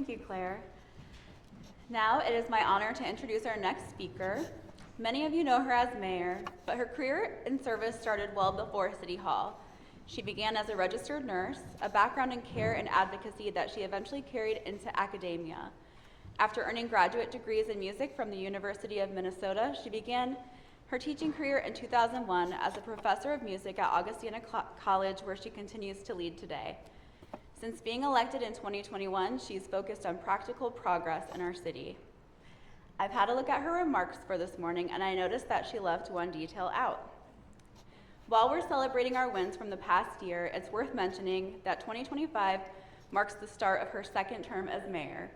Thank you, Claire. Now it is my honor to introduce our next speaker. Many of you know her as mayor, but her career in service started well before City Hall. She began as a registered nurse, a background in care and advocacy that she eventually carried into academia. After earning graduate degrees in music from the University of Minnesota, she began her teaching career in 2001 as a professor of music at Augustana College, where she continues to lead today. Since being elected in 2021, she's focused on practical progress in our city. I've had a look at her remarks for this morning, and I noticed that she left one detail out. While we're celebrating our wins from the past year, it's worth mentioning that 2025 marks the start of her second term as mayor.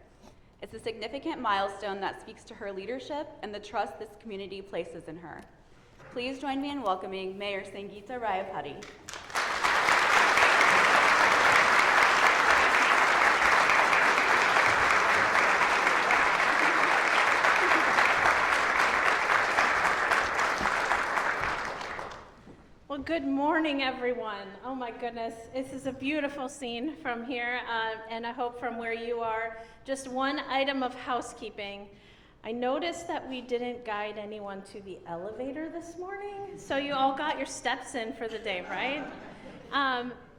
It's a significant milestone that speaks to her leadership and the trust this community places in her. Please join me in welcoming Mayor Sangeetha Rayapati. Well, good morning, everyone. Oh my goodness, this is a beautiful scene from here, and I hope from where you are. Just one item of housekeeping. I noticed that we didn't guide anyone to the elevator this morning, so you all got your steps in for the day, right?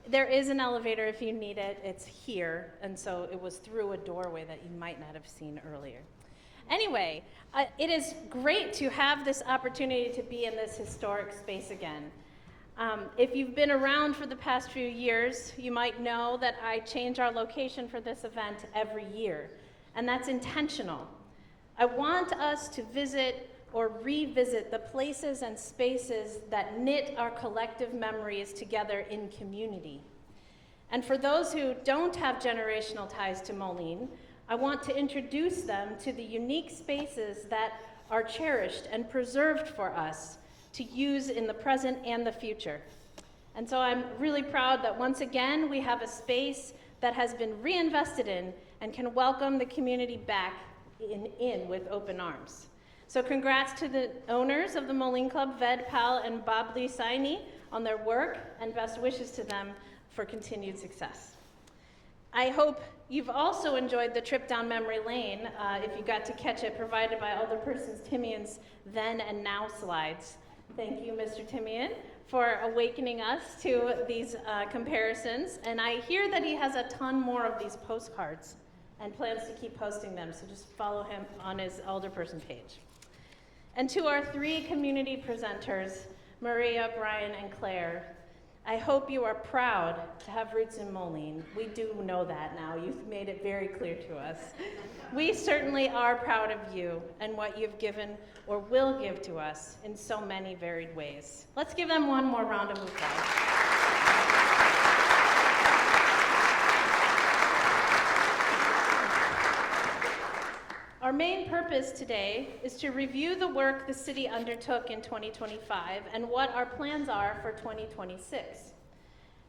There is an elevator if you need it. It's here, and so it was through a doorway that you might not have seen earlier. Anyway, it is great to have this opportunity to be in this historic space again. If you've been around for the past few years, you might know that I change our location for this event every year, and that's intentional. I want us to visit or revisit the places and spaces that knit our collective memories together in community. And for those who don't have generational ties to Moline, I want to introduce them to the unique spaces that are cherished and preserved for us to use in the present and the future. And so I'm really proud that once again we have a space that has been reinvested in and can welcome the community back in with open arms. So congrats to the owners of the Moline Club, Ved Pal and Bob Lee Saini, on their work, and best wishes to them for continued success. I hope you've also enjoyed the trip down memory lane, if you got to catch it, provided by Alderperson Timian's then and now slides. Thank you, Mr. Timian, for awakening us to these comparisons. And I hear that he has a ton more of these postcards and plans to keep posting them, so just follow him on his Alderperson page. And to our three community presenters, Maria, Brian, and Claire, I hope you are proud to have roots in Moline. We do know that now. You've made it very clear to us. We certainly are proud of you and what you've given or will give to us in so many varied ways. Let's give them one more round of applause. Our main purpose today is to review the work the city undertook in 2025 and what our plans are for 2026.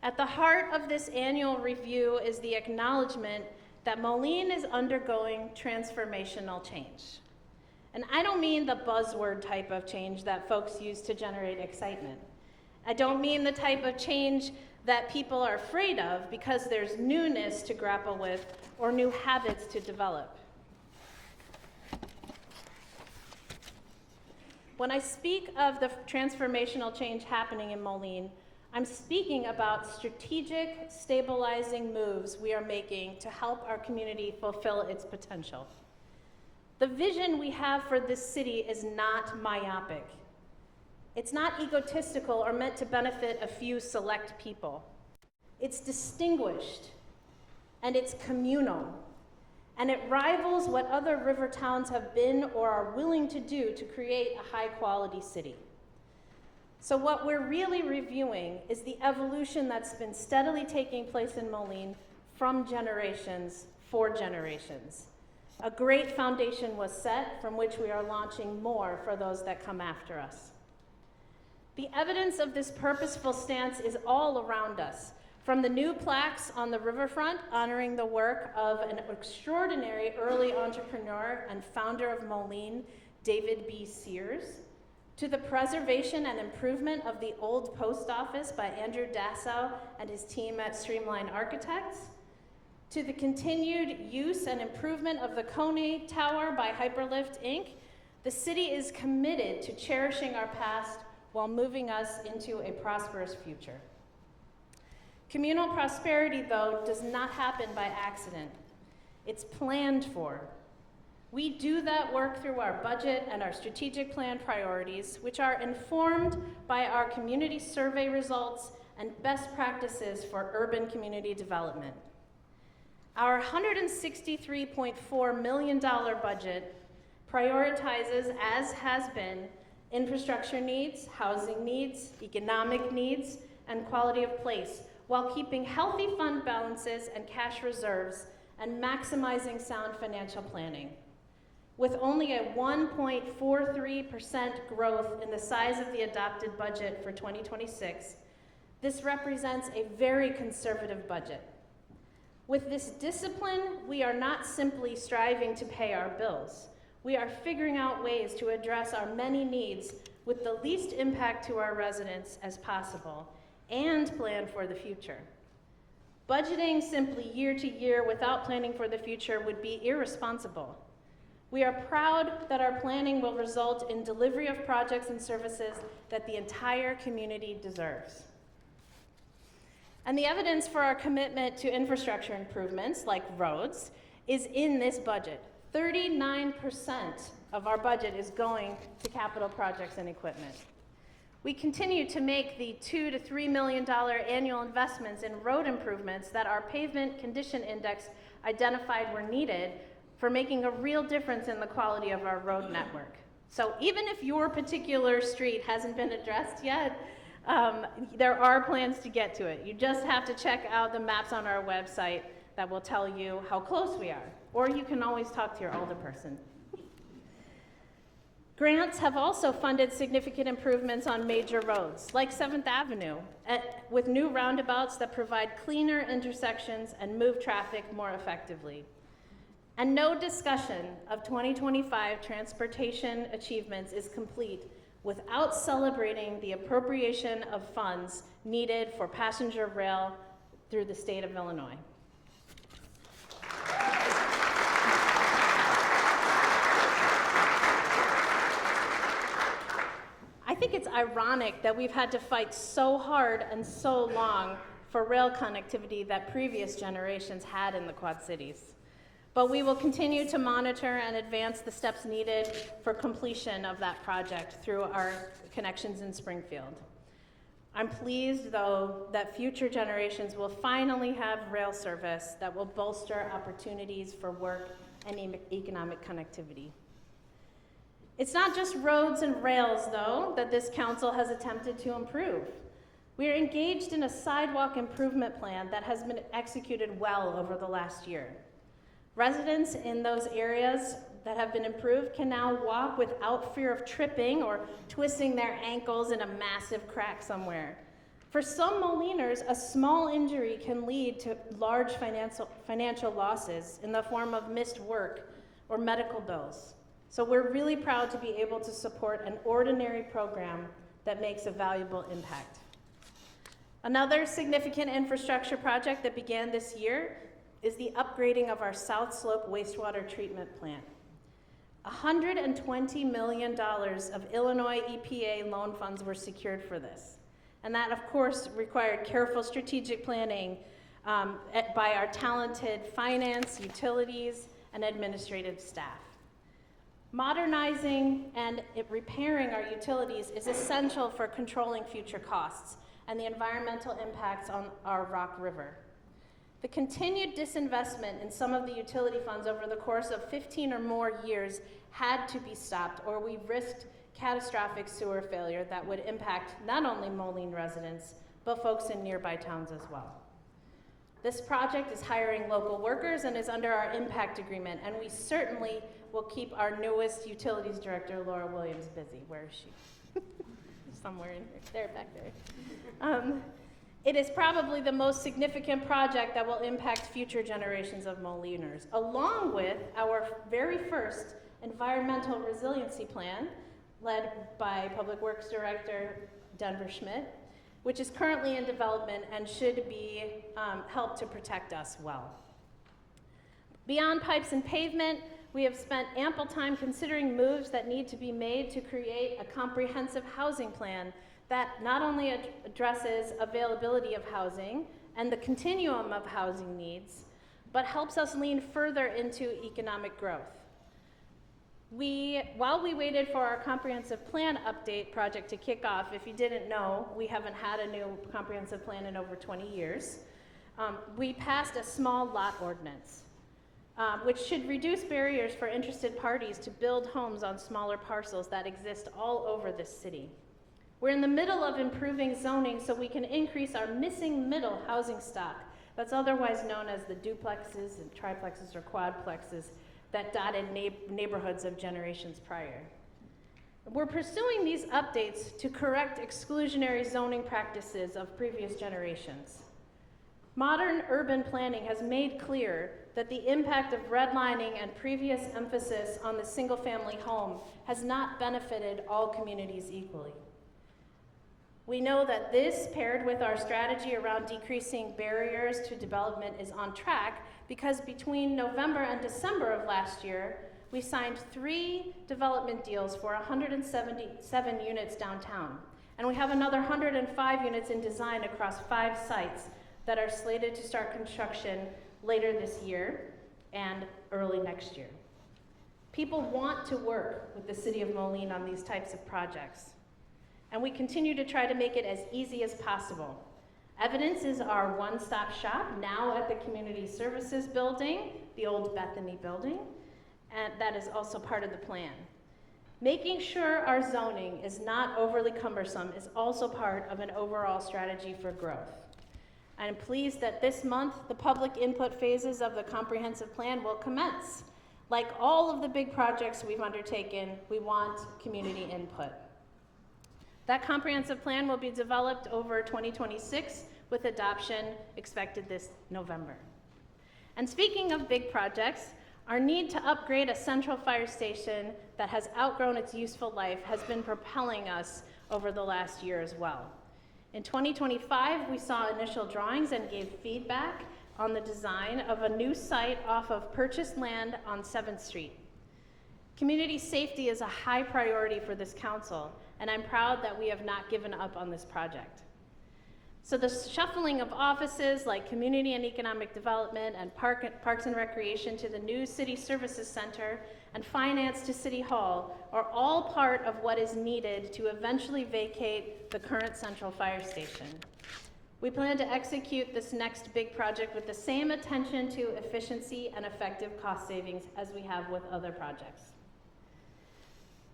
At the heart of this annual review is the acknowledgement that Moline is undergoing transformational change. And I don't mean the buzzword type of change that folks use to generate excitement. I don't mean the type of change that people are afraid of because there's newness to grapple with or new habits to develop. When I speak of the transformational change happening in Moline, I'm speaking about strategic, stabilizing moves we are making to help our community fulfill its potential. The vision we have for this city is not myopic. It's not egotistical or meant to benefit a few select people. It's distinguished, and it's communal. And it rivals what other river towns have been or are willing to do to create a high-quality city. So what we're really reviewing is the evolution that's been steadily taking place in Moline from generations for generations. A great foundation was set from which we are launching more for those that come after us. The evidence of this purposeful stance is all around us. From the new plaques on the riverfront honoring the work of an extraordinary early entrepreneur and founder of Moline, David B. Sears, to the preservation and improvement of the old post office by Andrew Dassow and his team at Streamline Architects, to the continued use and improvement of the Kone Tower by Hyperlift, Inc., the city is committed to cherishing our past while moving us into a prosperous future. Communal prosperity, though, does not happen by accident. It's planned for. We do that work through our budget and our strategic plan priorities, which are informed by our community survey results and best practices for urban community development. Our $163.4 million budget prioritizes, as has been, infrastructure needs, housing needs, economic needs, and quality of place, while keeping healthy fund balances and cash reserves and maximizing sound financial planning. With only a 1.43% growth in the size of the adopted budget for 2026, this represents a very conservative budget. With this discipline, we are not simply striving to pay our bills. We are figuring out ways to address our many needs with the least impact to our residents as possible and plan for the future. Budgeting simply year to year without planning for the future would be irresponsible. We are proud that our planning will result in delivery of projects and services that the entire community deserves. And the evidence for our commitment to infrastructure improvements, like roads, is in this budget. 39% of our budget is going to capital projects and equipment. We continue to make the $2 to $3 million annual investments in road improvements that our pavement condition index identified were needed for making a real difference in the quality of our road network. So even if your particular street hasn't been addressed yet, there are plans to get to it. You just have to check out the maps on our website that will tell you how close we are. Or you can always talk to your older person. Grants have also funded significant improvements on major roads, like 7th Avenue, with new roundabouts that provide cleaner intersections and move traffic more effectively. And no discussion of 2025 transportation achievements is complete without celebrating the appropriation of funds needed for passenger rail through the state of Illinois. I think it's ironic that we've had to fight so hard and so long for rail connectivity that previous generations had in the Quad Cities. But we will continue to monitor and advance the steps needed for completion of that project through our connections in Springfield. I'm pleased, though, that future generations will finally have rail service that will bolster opportunities for work and economic connectivity. It's not just roads and rails, though, that this council has attempted to improve. We are engaged in a sidewalk improvement plan that has been executed well over the last year. Residents in those areas that have been improved can now walk without fear of tripping or twisting their ankles in a massive crack somewhere. For some Moliners, a small injury can lead to large financial losses in the form of missed work or medical bills. So we're really proud to be able to support an ordinary program that makes a valuable impact. Another significant infrastructure project that began this year is the upgrading of our South Slope wastewater treatment plant. $120 million of Illinois EPA loan funds were secured for this. And that, of course, required careful strategic planning by our talented finance, utilities, and administrative staff. Modernizing and repairing our utilities is essential for controlling future costs and the environmental impacts on our Rock River. The continued disinvestment in some of the utility funds over the course of 15 or more years had to be stopped, or we risked catastrophic sewer failure that would impact not only Moline residents, but folks in nearby towns as well. This project is hiring local workers and is under our impact agreement, and we certainly will keep our newest utilities director, Laura Williams, busy. Where is she? Somewhere in here, there, back there. It is probably the most significant project that will impact future generations of Moliners, along with our very first environmental resiliency plan, led by Public Works Director Denver Schmidt, which is currently in development and should be help to protect us well. Beyond pipes and pavement, we have spent ample time considering moves that need to be made to create a comprehensive housing plan that not only addresses availability of housing and the continuum of housing needs, but helps us lean further into economic growth. While we waited for our comprehensive plan update project to kick off, if you didn't know, we haven't had a new comprehensive plan in over 20 years, we passed a small lot ordinance, which should reduce barriers for interested parties to build homes on smaller parcels that exist all over this city. We're in the middle of improving zoning so we can increase our missing middle housing stock, that's otherwise known as the duplexes and triplexes or quadplexes that dotted neighborhoods of generations prior. We're pursuing these updates to correct exclusionary zoning practices of previous generations. Modern urban planning has made clear that the impact of redlining and previous emphasis on the single-family home has not benefited all communities equally. We know that this, paired with our strategy around decreasing barriers to development, is on track because between November and December of last year, we signed 3 development deals for 177 units downtown. And we have another 105 units in design across 5 sites that are slated to start construction later this year and early next year. People want to work with the City of Moline on these types of projects, and we continue to try to make it as easy as possible. Evidence is our one-stop shop, now at the Community Services Building, the old Bethany building, and that is also part of the plan. Making sure our zoning is not overly cumbersome is also part of an overall strategy for growth. I'm pleased that this month, the public input phases of the comprehensive plan will commence. Like all of the big projects we've undertaken, we want community input. That comprehensive plan will be developed over 2026 with adoption expected this November. And speaking of big projects, our need to upgrade a central fire station that has outgrown its useful life has been propelling us over the last year as well. In 2025, we saw initial drawings and gave feedback on the design of a new site off of purchased land on 7th Street. Community safety is a high priority for this council, and I'm proud that we have not given up on this project. So the shuffling of offices like Community and Economic Development and Parks and Recreation to the new City Services Center and Finance to City Hall are all part of what is needed to eventually vacate the current Central Fire Station. We plan to execute this next big project with the same attention to efficiency and effective cost savings as we have with other projects.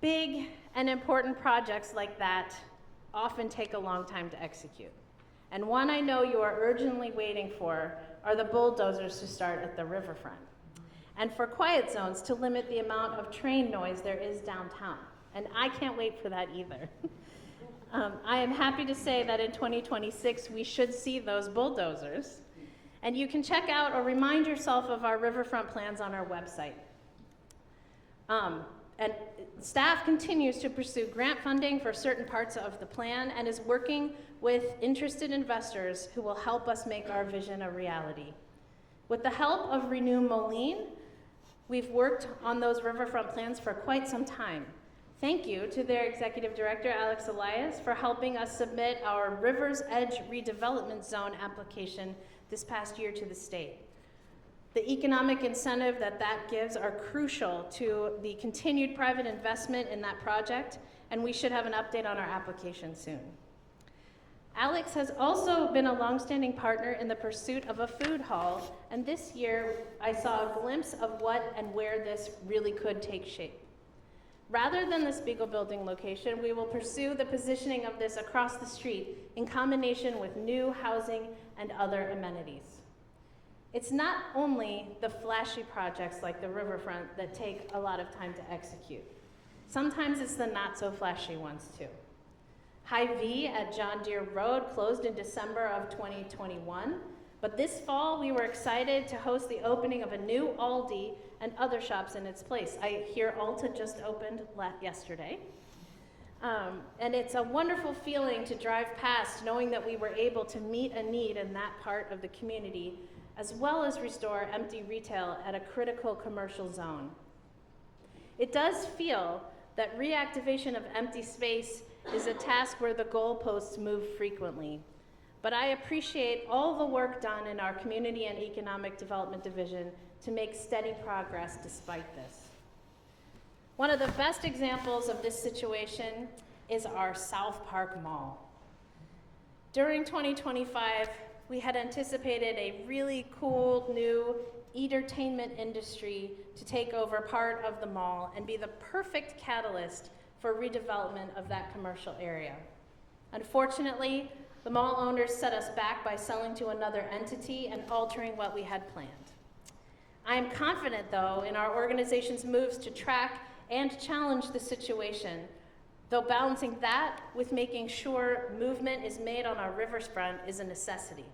Big and important projects like that often take a long time to execute. And one I know you are urgently waiting for are the bulldozers to start at the riverfront, and for quiet zones to limit the amount of train noise there is downtown. And I can't wait for that either. I am happy to say that in 2026, we should see those bulldozers. And you can check out or remind yourself of our riverfront plans on our website. And staff continues to pursue grant funding for certain parts of the plan and is working with interested investors who will help us make our vision a reality. With the help of Renew Moline, we've worked on those riverfront plans for quite some time. Thank you to their executive director, Alex Elias, for helping us submit our River's Edge redevelopment zone application this past year to the state. The economic incentive that gives are crucial to the continued private investment in that project, and we should have an update on our application soon. Alex has also been a longstanding partner in the pursuit of a food hall, and this year I saw a glimpse of what and where this really could take shape. Rather than the Spiegel Building location, we will pursue the positioning of this across the street in combination with new housing and other amenities. It's not only the flashy projects like the riverfront that take a lot of time to execute. Sometimes it's the not so flashy ones too. Hy-Vee at John Deere Road closed in December of 2021, but this fall we were excited to host the opening of a new Aldi and other shops in its place. I hear Ulta just opened yesterday. And it's a wonderful feeling to drive past knowing that we were able to meet a need in that part of the community, as well as restore empty retail at a critical commercial zone. It does feel that reactivation of empty space is a task where the goalposts move frequently. But I appreciate all the work done in our Community and Economic Development Division to make steady progress despite this. One of the best examples of this situation is our South Park Mall. During 2025, we had anticipated a really cool new entertainment industry to take over part of the mall and be the perfect catalyst for redevelopment of that commercial area. Unfortunately, the mall owners set us back by selling to another entity and altering what we had planned. I am confident, though, in our organization's moves to track and challenge the situation, though balancing that with making sure movement is made on our riverfront is a necessity.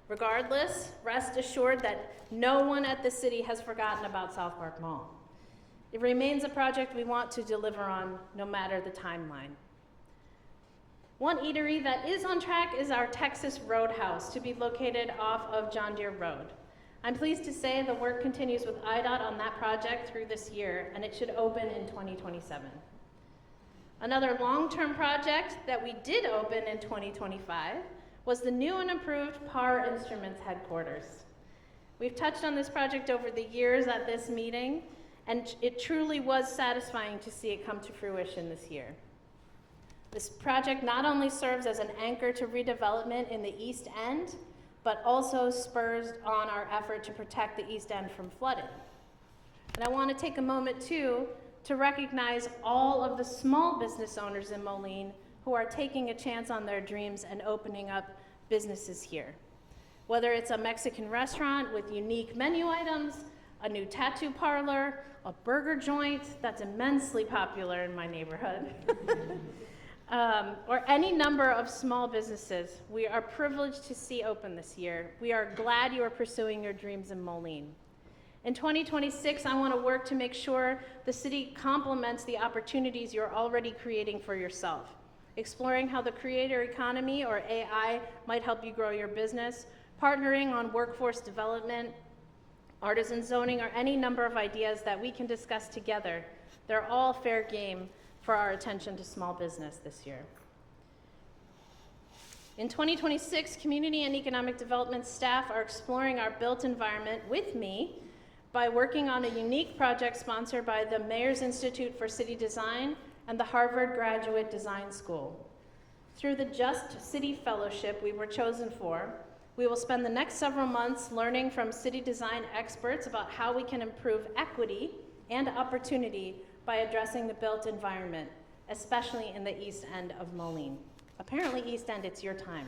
Regardless, rest assured that no one at the city has forgotten about South Park Mall. It remains a project we want to deliver on, no matter the timeline. One eatery that is on track is our Texas Roadhouse, to be located off of John Deere Road. I'm pleased to say the work continues with IDOT on that project through this year, and it should open in 2027. Another long-term project that we did open in 2025 was the new and improved Power Instruments headquarters. We've touched on this project over the years at this meeting, and it truly was satisfying to see it come to fruition this year. This project not only serves as an anchor to redevelopment in the East End, but also spurs on our effort to protect the East End from flooding. And I want to take a moment, too, to recognize all of the small business owners in Moline who are taking a chance on their dreams and opening up businesses here. Whether it's a Mexican restaurant with unique menu items, a new tattoo parlor, a burger joint that's immensely popular in my neighborhood, or any number of small businesses we are privileged to see open this year. We are glad you are pursuing your dreams in Moline. In 2026, I want to work to make sure the city complements the opportunities you're already creating for yourself, exploring how the creator economy, or AI, might help you grow your business, partnering on workforce development, artisan zoning, or any number of ideas that we can discuss together. They're all fair game for our attention to small business this year. In 2026, Community and Economic Development staff are exploring our built environment with me by working on a unique project sponsored by the Mayor's Institute for City Design and the Harvard Graduate Design School. Through the Just City Fellowship we were chosen for, we will spend the next several months learning from city design experts about how we can improve equity and opportunity by addressing the built environment, especially in the East End of Moline. Apparently, East End, it's your time.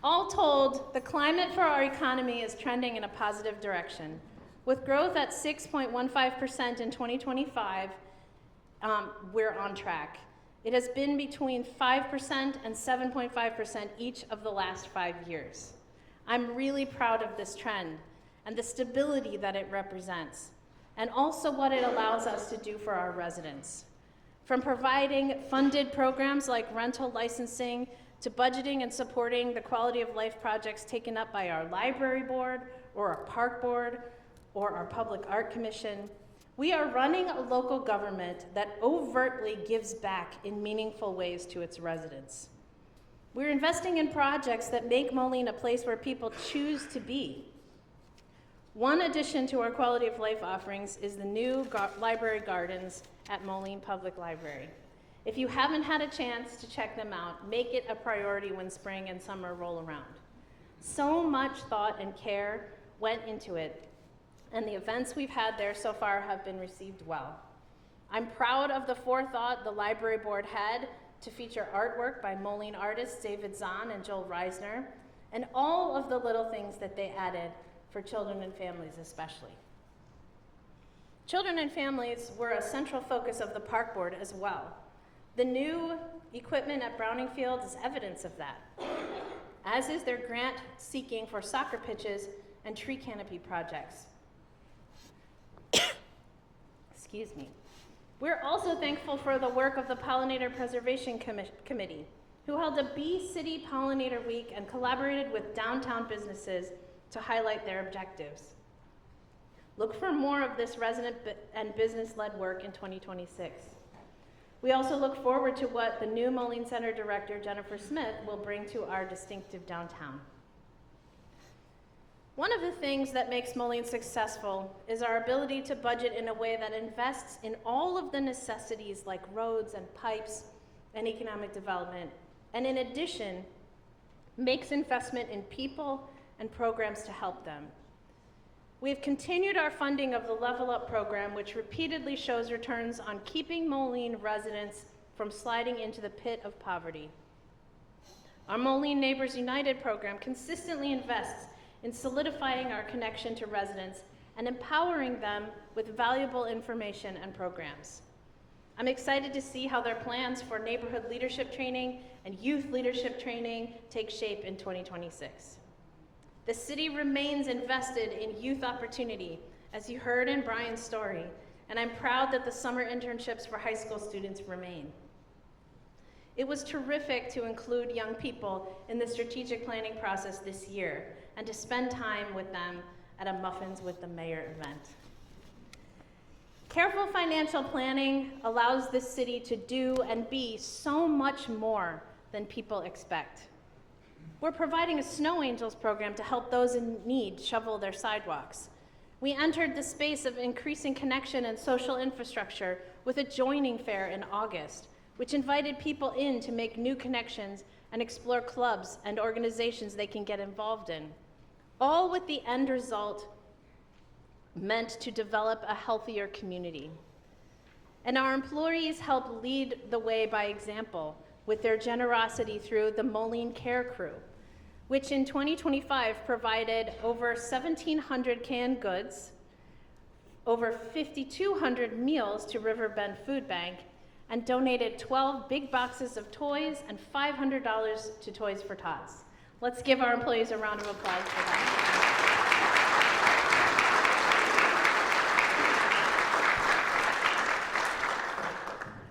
All told, the climate for our economy is trending in a positive direction. With growth at 6.15% in 2025, we're on track. It has been between 5% and 7.5% each of the last 5 years. I'm really proud of this trend and the stability that it represents, and also what it allows us to do for our residents. From providing funded programs like rental licensing to budgeting and supporting the quality of life projects taken up by our library board or our park board or our public art commission, we are running a local government that overtly gives back in meaningful ways to its residents. We're investing in projects that make Moline a place where people choose to be. One addition to our quality of life offerings is the new library gardens at Moline Public Library. If you haven't had a chance to check them out, make it a priority when spring and summer roll around. So much thought and care went into it, and the events we've had there so far have been received well. I'm proud of the forethought the library board had to feature artwork by Moline artists David Zahn and Joel Reisner, and all of the little things that they added for children and families especially. Children and families were a central focus of the park board as well. The new equipment at Browning Field is evidence of that, as is their grant seeking for soccer pitches and tree canopy projects. Excuse me. We're also thankful for the work of the Pollinator Preservation Committee, who held a Bee City Pollinator Week and collaborated with downtown businesses to highlight their objectives. Look for more of this resident and business-led work in 2026. We also look forward to what the new Moline Center Director, Jennifer Smith, will bring to our distinctive downtown. One of the things that makes Moline successful is our ability to budget in a way that invests in all of the necessities like roads and pipes and economic development, and in addition, makes investment in people and programs to help them. We have continued our funding of the Level Up program, which repeatedly shows returns on keeping Moline residents from sliding into the pit of poverty. Our Moline Neighbors United program consistently invests in solidifying our connection to residents and empowering them with valuable information and programs. I'm excited to see how their plans for neighborhood leadership training and youth leadership training take shape in 2026. The city remains invested in youth opportunity, as you heard in Brian's story, and I'm proud that the summer internships for high school students remain. It was terrific to include young people in the strategic planning process this year and to spend time with them at a Muffins with the Mayor event. Careful financial planning allows this city to do and be so much more than people expect. We're providing a Snow Angels program to help those in need shovel their sidewalks. We entered the space of increasing connection and social infrastructure with a joining fair in August, which invited people in to make new connections and explore clubs and organizations they can get involved in, all with the end result meant to develop a healthier community. And our employees help lead the way by example with their generosity through the Moline Care Crew, which in 2025 provided over 1,700 canned goods, over 5,200 meals to Riverbend Food Bank, and donated 12 big boxes of toys and $500 to Toys for Tots. Let's give our employees a round of applause for that.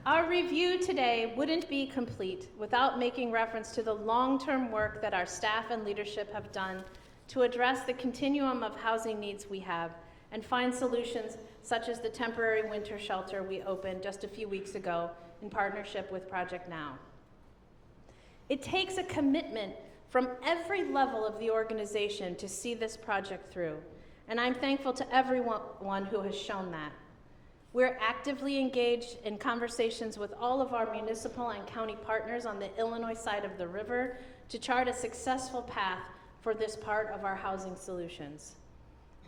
Our review today wouldn't be complete without making reference to the long-term work that our staff and leadership have done to address the continuum of housing needs we have and find solutions such as the temporary winter shelter we opened just a few weeks ago in partnership with Project Now. It takes a commitment from every level of the organization to see this project through, and I'm thankful to everyone who has shown that. We're actively engaged in conversations with all of our municipal and county partners on the Illinois side of the river to chart a successful path for this part of our housing solutions.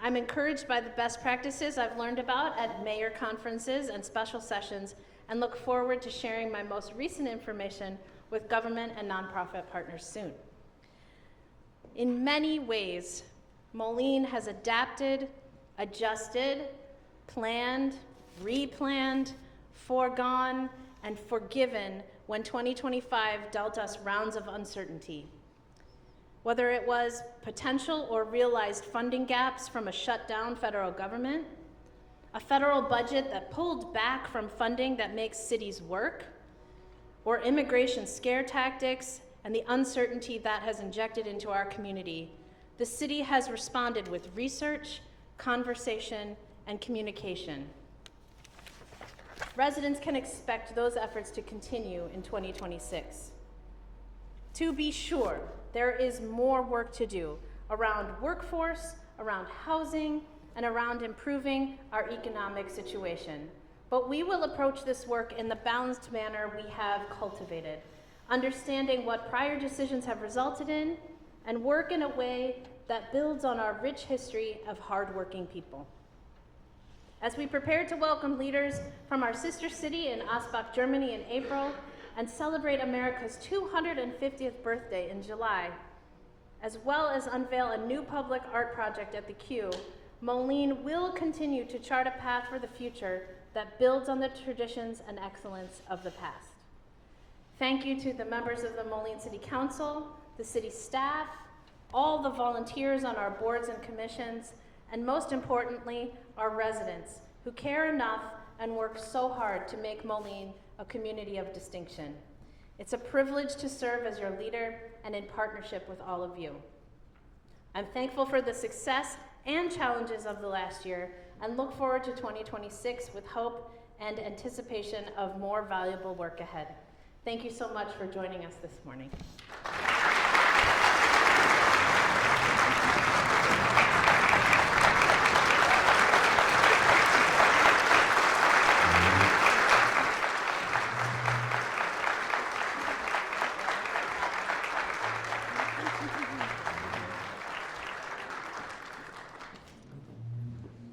I'm encouraged by the best practices I've learned about at mayor conferences and special sessions and look forward to sharing my most recent information with government and nonprofit partners soon. In many ways, Moline has adapted, adjusted, planned, replanned, foregone, and forgiven when 2025 dealt us rounds of uncertainty. Whether it was potential or realized funding gaps from a shut-down federal government, a federal budget that pulled back from funding that makes cities work, or immigration scare tactics and the uncertainty that has injected into our community, the city has responded with research, conversation, and communication. Residents can expect those efforts to continue in 2026. To be sure, there is more work to do around workforce, around housing, and around improving our economic situation. But we will approach this work in the balanced manner we have cultivated, understanding what prior decisions have resulted in, and work in a way that builds on our rich history of hardworking people. As we prepare to welcome leaders from our sister city in Asbach, Germany in April, and celebrate America's 250th birthday in July, as well as unveil a new public art project at the Q, Moline will continue to chart a path for the future that builds on the traditions and excellence of the past. Thank you to the members of the Moline City Council, the city staff, all the volunteers on our boards and commissions, and most importantly, our residents who care enough and work so hard to make Moline a community of distinction. It's a privilege to serve as your leader and in partnership with all of you. I'm thankful for the success and challenges of the last year and look forward to 2026 with hope and anticipation of more valuable work ahead. Thank you so much for joining us this morning.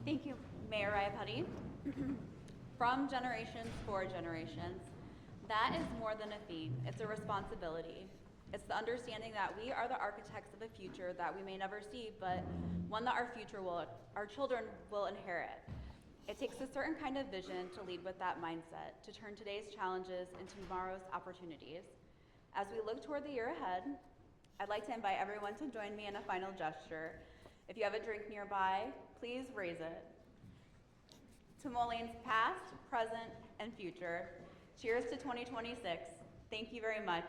Thank you, Mayor Rayapati. From generations for generations, that is more than a theme, it's a responsibility. It's the understanding that we are the architects of a future that we may never see, but one that our children will inherit. It takes a certain kind of vision to lead with that mindset, to turn today's challenges into tomorrow's opportunities. As we look toward the year ahead, I'd like to invite everyone to join me in a final gesture. If you have a drink nearby, please raise it. To Moline's past, present, and future, cheers to 2026. Thank you very much.